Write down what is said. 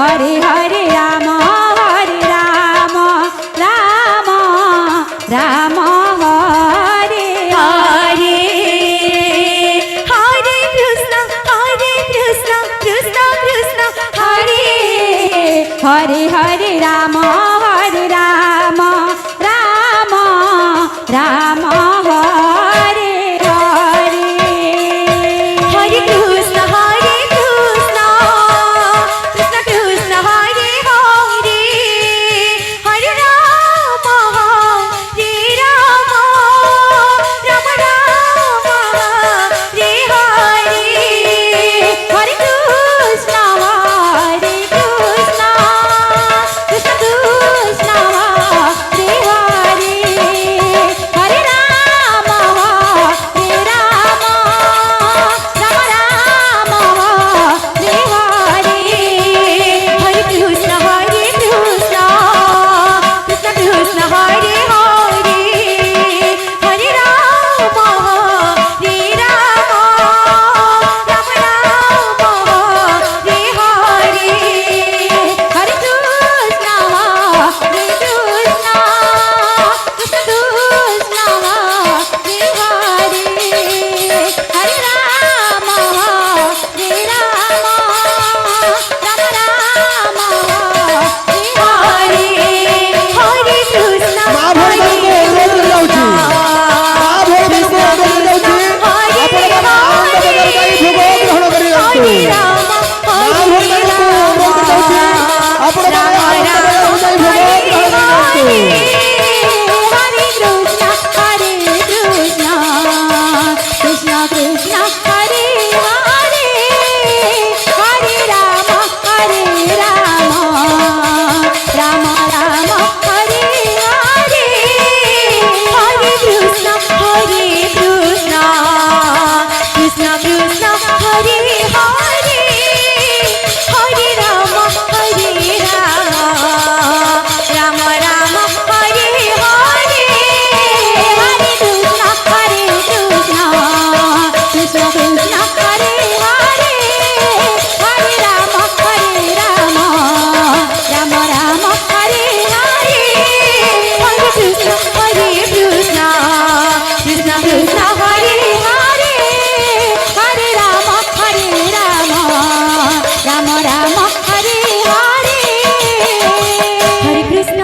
हरे हरे राम राम राम हरे हरे हरे कृष्ण कृष्ण कृष्ण हरे हरे हरे राम राम राम हरे हरे हरे कृष्ण कृष्ण कृष्ण हरे हरे हरे राम राम हरे हरे हरे कृष्ण कृष्ण कृष्ण हरे हरे हरे राम राम हरे हरे हरे कृष्ण कृष्ण कृष्ण हरे हरे हरे राम राम हरे हरे हरे कृष्ण कृष्ण हरे हरे हरे राम हरे हरे कृष्ण মা ভগবানଙ୍କୁ অনুରୋଧ ଯାଉଛି ମା ଭଗବାନଙ୍କୁ ଅନୁରୋଧ ଯାଉଛି ଆପଣ ଆନନ୍ଦ ବଜାର ଯାଇ ଭୋଗ ଗ୍ରହଣ କରିଯାଆନ୍ତୁ ମା ଭଗବାନଙ୍କୁ ଅନୁରୋଧ ଯାଉଛି ଆପଣ ଆନନ୍ଦ ବଜାର ଯାଇ ଭୋଗ ଗ୍ରହଣ କରିଯାଆନ୍ତୁ।